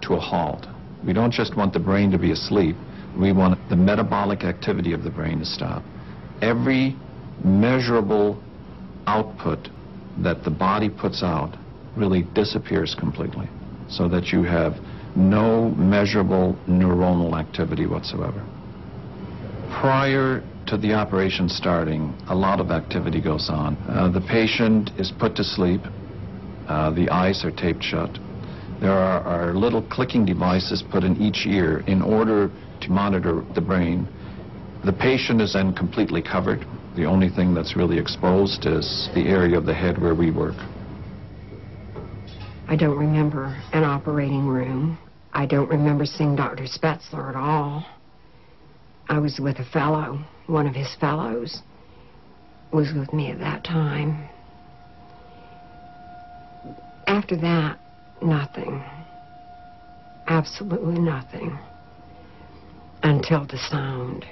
to a halt. We don't just want the brain to be asleep. We want the metabolic activity of the brain to stop. Every measurable output that the body puts out really disappears completely, so that you have no measurable neuronal activity whatsoever. Prior to the operation starting, a lot of activity goes on. The patient is put to sleep. The eyes are taped shut. There are little clicking devices put in each ear in order to monitor the brain. The patient is then completely covered. The only thing that's really exposed is the area of the head where we work. I don't remember an operating room. I don't remember seeing Dr. Spetzler at all. I was with a fellow. One of his fellows was with me at that time. After that, nothing. Absolutely nothing. Until the sound.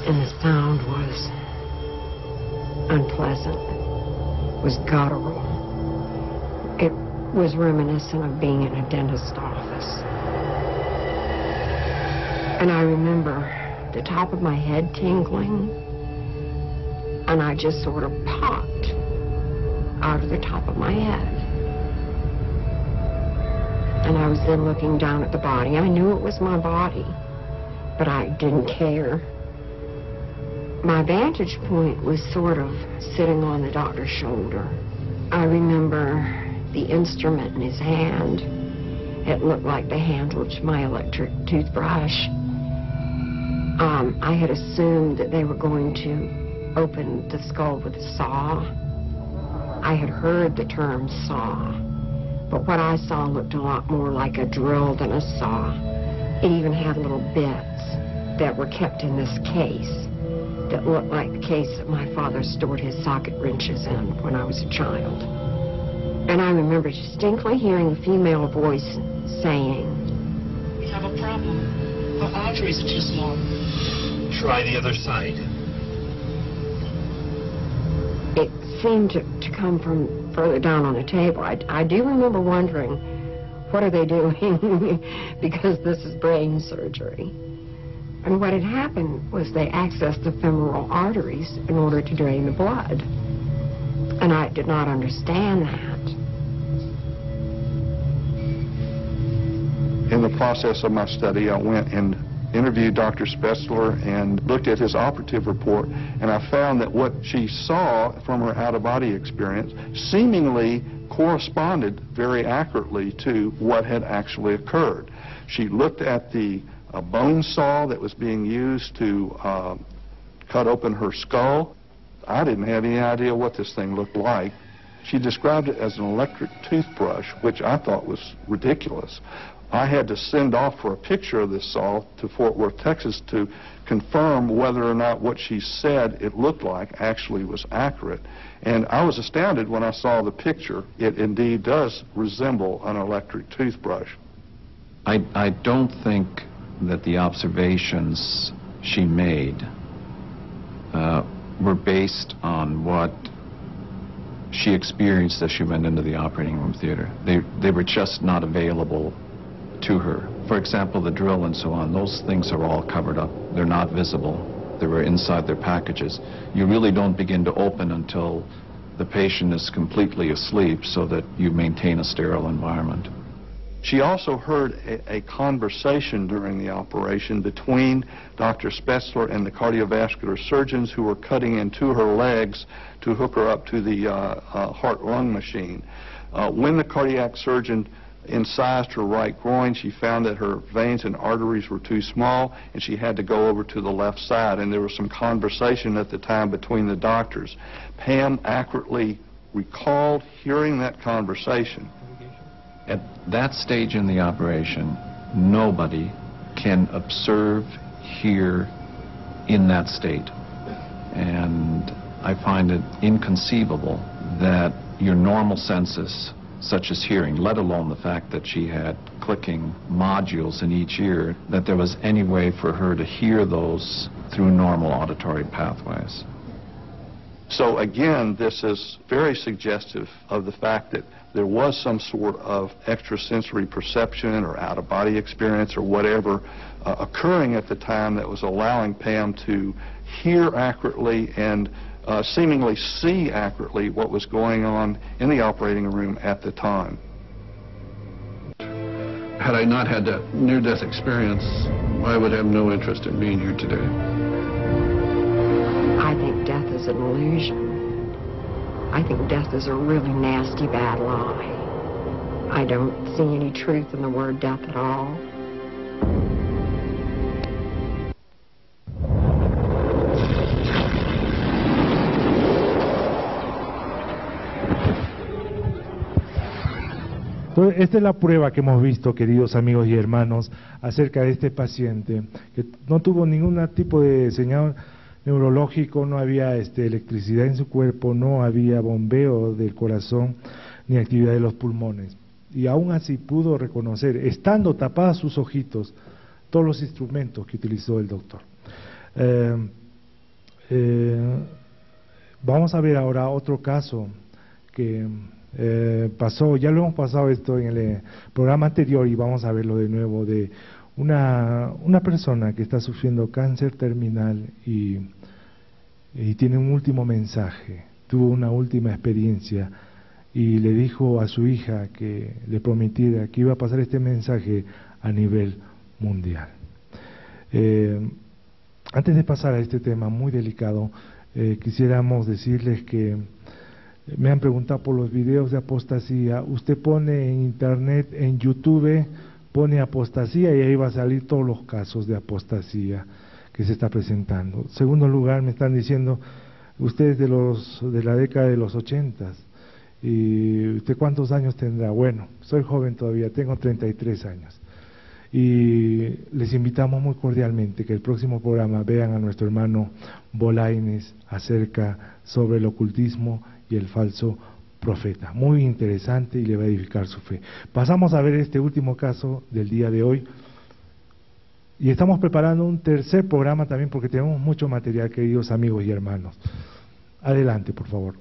And the sound was unpleasant, was guttural. It was reminiscent of being in a dentist's office. And I remember the top of my head tingling, and I just sort of popped out of the top of my head. And I was then looking down at the body. I knew it was my body, but I didn't care. My vantage point was sort of sitting on the doctor's shoulder. I remember the instrument in his hand. It looked like the handle to my electric toothbrush. I had assumed that they were going to open the skull with a saw. I had heard the term saw, but what I saw looked a lot more like a drill than a saw. It even had little bits that were kept in this case that looked like the case that my father stored his socket wrenches in when I was a child. And I remember distinctly hearing a female voice saying, "We have a problem. Our arteries are too small. Try the other side." It seemed to come from further down on the table. I do remember wondering, what are they doing? Because this is brain surgery. And what had happened was they accessed the femoral arteries in order to drain the blood. And I did not understand that. In the process of my study, I went and interviewed Dr. Spetzler and looked at his operative report, and I found that what she saw from her out-of-body experience seemingly corresponded very accurately to what had actually occurred. She looked at the bone saw that was being used to cut open her skull. I didn't have any idea what this thing looked like. She described it as an electric toothbrush, which I thought was ridiculous. I had to send off for a picture of this saw to Fort Worth, Texas, to confirm whether or not what she said it looked like actually was accurate. And I was astounded when I saw the picture. It indeed does resemble an electric toothbrush. I don't think that the observations she made were based on what she experienced as she went into the operating room theater. They were just not available to her. For example, the drill and so on, those things are all covered up. They're not visible. They were inside their packages. You really don't begin to open until the patient is completely asleep so that you maintain a sterile environment. She also heard a conversation during the operation between Dr. Spetzler and the cardiovascular surgeons who were cutting into her legs to hook her up to the heart-lung machine. When the cardiac surgeon incised her right groin, she found that her veins and arteries were too small, and she had to go over to the left side, and there was some conversation at the time between the doctors. Pam accurately recalled hearing that conversation. At that stage in the operation, nobody can observe, hear in that state. And I find it inconceivable that your normal senses, such as hearing, let alone the fact that she had clicking modules in each ear, that there was any way for her to hear those through normal auditory pathways. So again, this is very suggestive of the fact that there was some sort of extrasensory perception or out-of-body experience or whatever occurring at the time that was allowing Pam to hear accurately and seemingly see accurately what was going on in the operating room at the time. Had I not had that near-death experience, I would have no interest in being here today. I think death is an illusion. I think death is a really nasty, bad lie. I don't see any truth in the word death at all. Entonces, esta es la prueba que hemos visto, queridos amigos y hermanos, acerca de este paciente, que no tuvo ningún tipo de señal neurológico, no había electricidad en su cuerpo, no había bombeo del corazón, ni actividad de los pulmones. Y aún así pudo reconocer, estando tapadas sus ojitos, todos los instrumentos que utilizó el doctor. Vamos a ver ahora otro caso que pasó, ya lo hemos pasado esto en el programa anterior y vamos a verlo de nuevo, de una persona que está sufriendo cáncer terminal y tiene un último mensaje, tuvo una última experiencia y le dijo a su hija que le prometiera que iba a pasar este mensaje a nivel mundial. Antes de pasar a este tema muy delicado, quisiéramos decirles que me han preguntado por los videos de apostasía. Usted pone en internet, en YouTube, pone apostasía y ahí va a salir todos los casos de apostasía que se está presentando. En segundo lugar, me están diciendo, usted es de la década de los 80s, ¿y usted cuántos años tendrá? Bueno, soy joven todavía, tengo 33 años. Y les invitamos muy cordialmente que el próximo programa vean a nuestro hermano Bolaines acerca sobre el ocultismo y el falso profeta. Muy interesante y le va a edificar su fe. Pasamos a ver este último caso del día de hoy. Y estamos preparando un tercer programa también porque tenemos mucho material, queridos amigos y hermanos. Adelante, por favor.